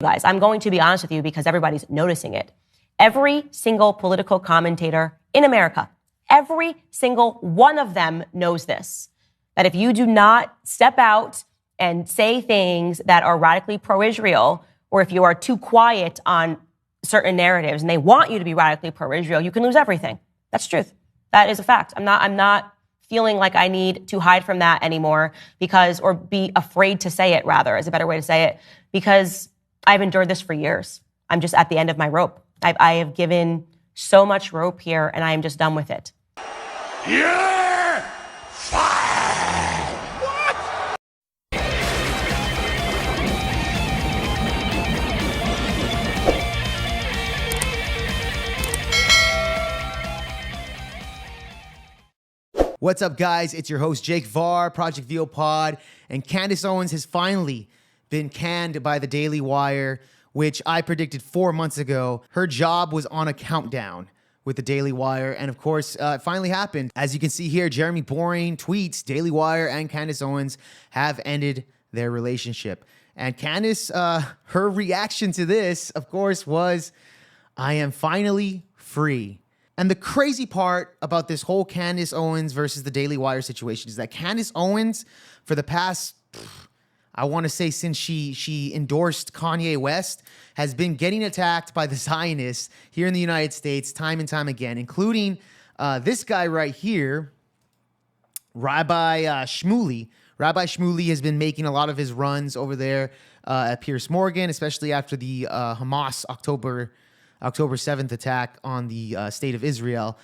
Guys, I'm going to be honest with you because everybody's noticing it. Every single political commentator in America, every single one of them knows this, that if you do not step out and say things that are radically pro-Israel, or if you are too quiet on certain narratives and they want you to be radically pro-Israel, you can lose everything. That's truth. That is a fact. I'm not feeling like I need to hide from that anymore or be afraid to say it, rather, is a better way to say it, because I've endured this for years. I'm just at the end of my rope. I have given so much rope here, and I am just done with it. You're fired! What? What's up, guys? It's your host, Jake Varr, Project VO Pod, and Candace Owens has finally been canned by the Daily Wire, which I predicted 4 months ago. Her job was on a countdown with the Daily Wire, and of course, it finally happened. As you can see here, Jeremy Boring tweets, Daily Wire and Candace Owens have ended their relationship. And Candace, her reaction to this, of course, was, I am finally free. And the crazy part about this whole Candace Owens versus the Daily Wire situation is that Candace Owens, for the past, I want to say since she endorsed Kanye West, has been getting attacked by the Zionists here in the United States time and time again, including this guy right here, Rabbi Shmuley. Rabbi Shmuley has been making a lot of his runs over there at Piers Morgan, especially after the Hamas October 7th attack on the state of Israel.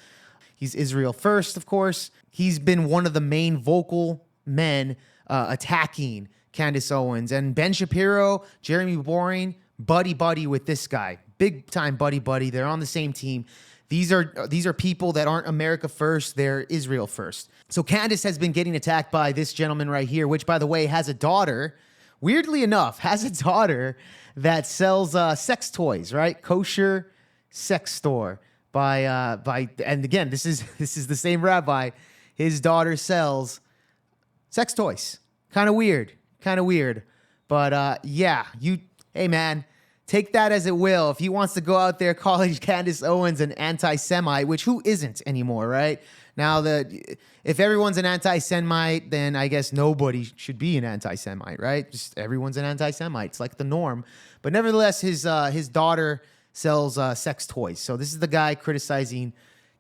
He's Israel first, of course. He's been one of the main vocal men attacking Candace Owens. And Ben Shapiro, Jeremy Boring, buddy with this guy. Big time buddy. They're on the same team. These are people that aren't America first, they're Israel first. So Candace has been getting attacked by this gentleman right here, which, by the way, has a daughter, weirdly enough, that sells sex toys, right? Kosher sex store and again, this is the same rabbi. His daughter sells sex toys. Kind of weird. But hey man, take that as it will. If he wants to go out there calling Candace Owens an anti-Semite, which who isn't anymore, right? Now, if everyone's an anti-Semite, then I guess nobody should be an anti-Semite, right? Just everyone's an anti-Semite. It's like the norm. But nevertheless, his daughter sells sex toys. So this is the guy criticizing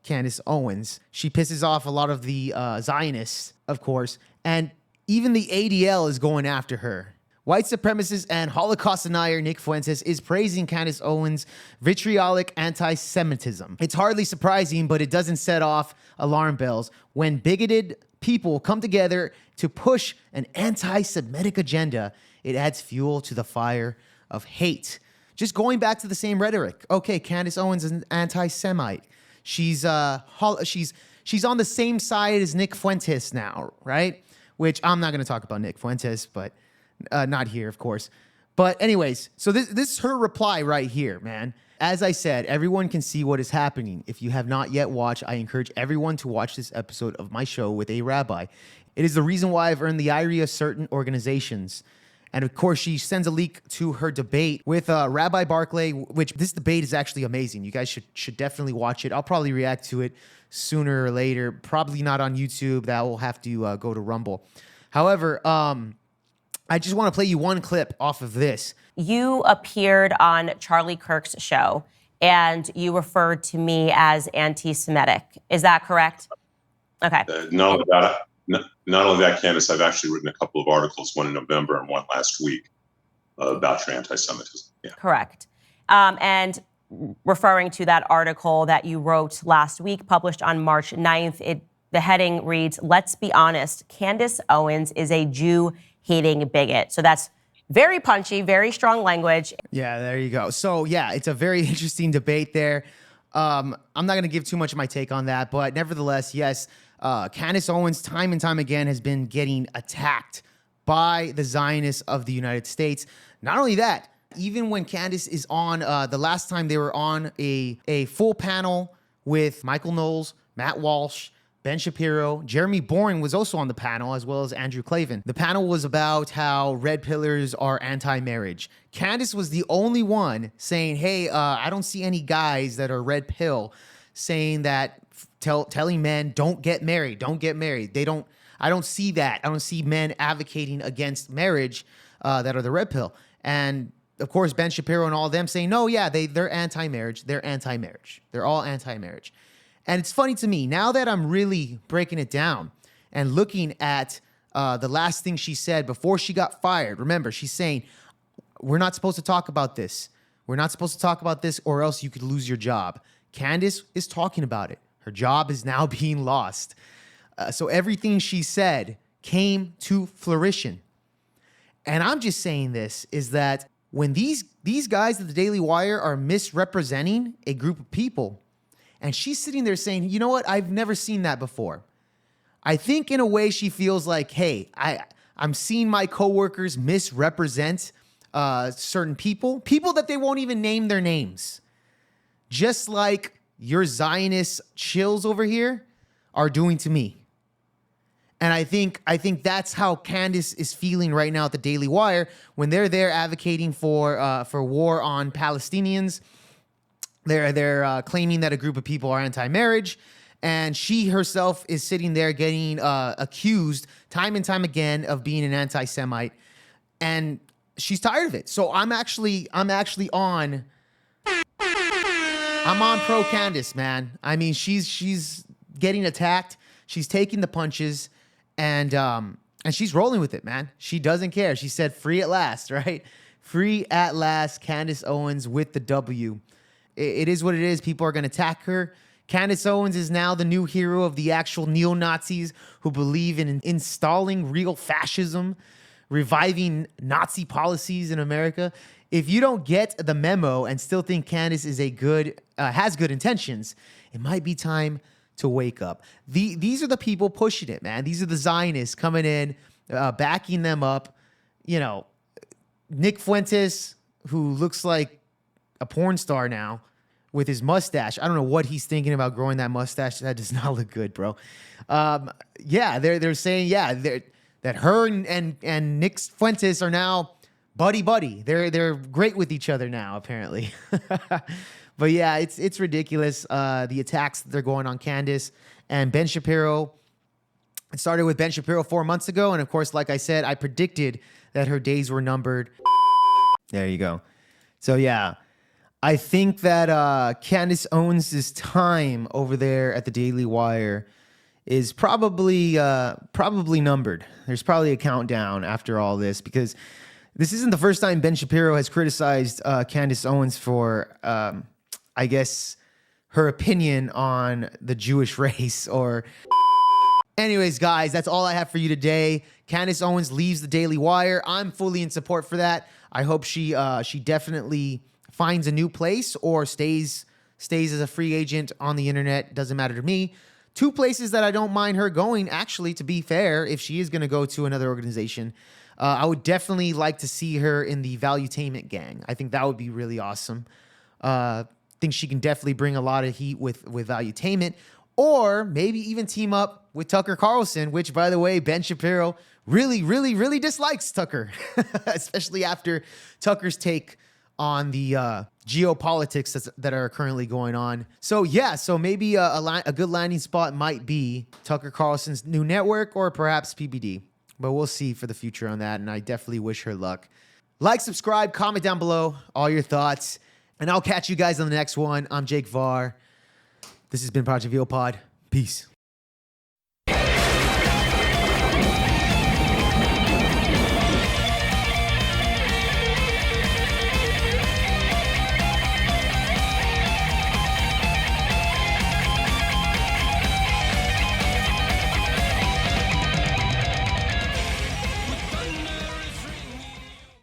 Candace Owens. She pisses off a lot of the Zionists, of course, and even the ADL is going after her. White supremacist and Holocaust denier Nick Fuentes is praising Candace Owens' vitriolic anti-Semitism. It's hardly surprising, but it doesn't set off alarm bells when bigoted people come together to push an anti-Semitic agenda. It adds fuel to the fire of hate. Just going back to the same rhetoric. Okay, Candace Owens is an anti-Semite. She's on the same side as Nick Fuentes now, right? Which I'm not going to talk about Nick Fuentes, but not here, of course. But anyways, so this is her reply right here, man. As I said, everyone can see what is happening. If you have not yet watched, I encourage everyone to watch this episode of my show with a rabbi. It is the reason why I've earned the IRE of certain organizations. And of course, she sends a link to her debate with Rabbi Barclay, which this debate is actually amazing. You guys should definitely watch it. I'll probably react to it sooner or later. Probably not on YouTube. That will have to go to Rumble. However, I just want to play you one clip off of this. You appeared on Charlie Kirk's show, and you referred to me as anti-Semitic. Is that correct? Okay. Not only that, Candace, I've actually written a couple of articles, one in November and one last week, about your anti-Semitism. Yeah. Correct. And referring to that article that you wrote last week, published on March 9th, the heading reads, "Let's be honest, Candace Owens is a Jew-hating bigot." So that's very punchy, very strong language. Yeah, there you go. So yeah, it's a very interesting debate there. I'm not going to give too much of my take on that, but nevertheless, yes, Candace Owens time and time again has been getting attacked by the Zionists of the United States. Not only that, even when Candace is on, the last time they were on a full panel with Michael Knowles, Matt Walsh, Ben Shapiro, Jeremy Boring was also on the panel, as well as Andrew Klavan. The panel was about how red pillars are anti-marriage. Candace was the only one saying, hey, I don't see any guys that are red pill saying that, telling men, don't get married, don't get married. I don't see that. I don't see men advocating against marriage that are the red pill. And of course, Ben Shapiro and all of them saying, no, yeah, they're anti-marriage. They're anti-marriage. They're all anti-marriage. And it's funny to me, now that I'm really breaking it down and looking at the last thing she said before she got fired. Remember, she's saying, we're not supposed to talk about this. We're not supposed to talk about this or else you could lose your job. Candace is talking about it. Her job is now being lost. So everything she said came to fruition. And I'm just saying this is that when these guys at the Daily Wire are misrepresenting a group of people, and she's sitting there saying, you know what? I've never seen that before. I think in a way she feels like, hey, I'm seeing my coworkers misrepresent certain people that they won't even name their names. Just like your Zionist chills over here are doing to me. And I think that's how Candace is feeling right now at the Daily Wire when they're there advocating for war on Palestinians. They're claiming that a group of people are anti-marriage, and she herself is sitting there getting accused time and time again of being an anti-Semite, and she's tired of it. So I'm actually on pro Candace, man. I mean, she's getting attacked, she's taking the punches, and she's rolling with it, man. She doesn't care. She said, "Free at last," right? Free at last. Candace Owens with the W. It is what it is. People are going to attack her. Candace Owens is now the new hero of the actual neo-Nazis who believe in installing real fascism, reviving Nazi policies in America. If you don't get the memo and still think Candace is has good intentions, it might be time to wake up. These are the people pushing it, man. These are the Zionists coming in, backing them up. You know, Nick Fuentes, who looks like a porn star now with his mustache. I don't know what he's thinking about growing that mustache. That does not look good, bro. Yeah, they're saying, that her and Nick Fuentes are now buddy. They're great with each other now, apparently. But yeah, it's ridiculous. The attacks that they're going on Candace and Ben Shapiro. It started with Ben Shapiro 4 months ago, and of course, like I said, I predicted that her days were numbered. There you go. So yeah, I think that Candace Owens' time over there at the Daily Wire is probably numbered. There's probably a countdown after all this, because this isn't the first time Ben Shapiro has criticized Candace Owens for, I guess, her opinion on the Jewish race. Or, anyways, guys, that's all I have for you today. Candace Owens leaves the Daily Wire. I'm fully in support for that. I hope she definitely finds a new place or stays as a free agent on the internet. Doesn't matter to me. Two places that I don't mind her going, actually, to be fair, if she is going to go to another organization. I would definitely like to see her in the Valuetainment gang. I think that would be really awesome. Think she can definitely bring a lot of heat with Valuetainment, or maybe even team up with Tucker Carlson, which, by the way, Ben Shapiro really dislikes Tucker, especially after Tucker's take on the geopolitics that are currently going on. So yeah, so maybe a good landing spot might be Tucker Carlson's new network, or perhaps PBD. But we'll see for the future on that, and I definitely wish her luck. Like, subscribe, comment down below all your thoughts, and I'll catch you guys on the next one. I'm Jake Varr. This has been Project VO Pod. Peace.